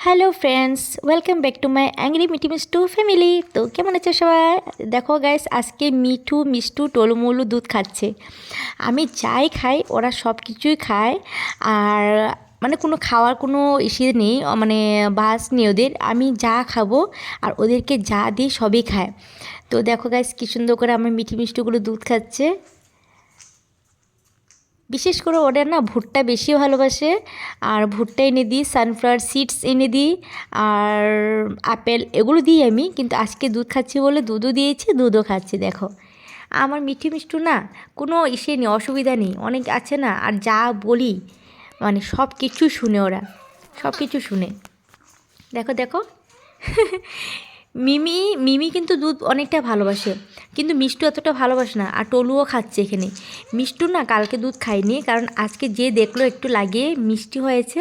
Hello friends, welcome back to my angry মিটি Mishtu family. তো কেমন আছে সবাই? দেখো গাইস, আজকে মিঠু মিষ্টু টলুমলু দুধ খাচ্ছে। আমি যাই খাই ওরা সব কিছুই খায়। আর মানে কোনো খাওয়ার কোনো ইসে নেই, মানে বাস নেই ওদের। আমি যা খাবো আর ওদেরকে যা দিই সবই খায়। তো দেখো গাইস, কী সুন্দর করে আমার মিঠি মিষ্টুগুলো দুধ খাচ্ছে। বিশেষ করে ওরা না ভুট্টা বেশি ভালোবাসে। আর ভুট্টা এনে দিই, সানফ্লাওয়ার সিডস এনে দিই, আর আপেল এগুলো দিই আমি। কিন্তু আজকে দুধ খাচ্ছি বলে দুধও দিয়েছি, দুধও খাচ্ছি। দেখো আমার মিঠি মিষ্টু না কোনো ইসে নেই, অসুবিধা নেই। অনেক আছে না, আর যা বলি মানে সব কিছু শুনে ওরা, সব কিছু শুনে। দেখো দেখো মিমি মিমি কিন্তু দুধ অনেকটা ভালোবাসে, কিন্তু মিষ্টু এতটা ভালোবাসে না। আর টলুও খাচ্ছে এখানে। মিষ্টু না কালকে দুধ খায়নি, কারণ আজকে যে দেখলো একটু লাগিয়ে মিষ্টি হয়েছে,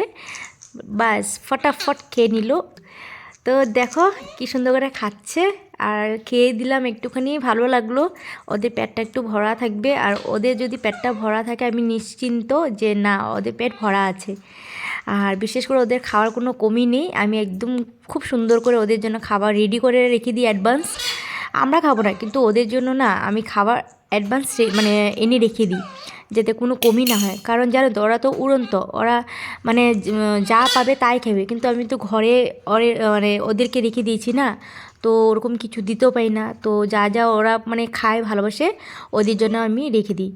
বাস ফটাফট খেয়ে নিল। তো দেখো কী সুন্দর করে খাচ্ছে। আর খেয়ে দিলাম একটুখানি, ভালো লাগলো। ওদের পেটটা একটু ভরা থাকবে, আর ওদের যদি পেটটা ভরা থাকে আমি নিশ্চিন্ত যে না, ওদের পেট ভরা আছে। আর বিশেষ করে ওদের খাওয়ার কোনো কমি নেই। আমি একদম খুব সুন্দর করে ওদের জন্য খাবার রেডি করে রেখে দিই অ্যাডভান্স। আমরা খাবো না, কিন্তু ওদের জন্য না আমি খাবার অ্যাডভান্স মানে এনে রেখে দিই, যাতে কোনো কমি না হয়। কারণ যারা ওরা তো উড়ন্ত, ওরা মানে যা পাবে তাই খাবে। কিন্তু আমি তো ঘরে মানে ওদেরকে রেখে দিয়েছি না, তো ওরকম কিছু দিতেও পারি না। তো যা যা ওরা মানে খায় ভালোবাসে, ওদের জন্য আমি রেখে দিই।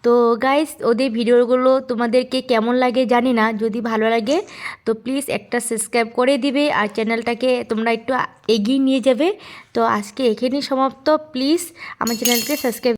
তো গাইস, ওদের ভিডিওগুলো তোমাদেরকে কেমন লাগে জানি না। যদি ভালো লাগে তো প্লিজ একটা সাবস্ক্রাইব করে দিবে, আর চ্যানেলটাকে তোমরা একটু এগিয়ে নিয়ে যাবে। তো আজকে এখানেই সমাপ্ত। প্লিজ আমার চ্যানেলকে সাবস্ক্রাইব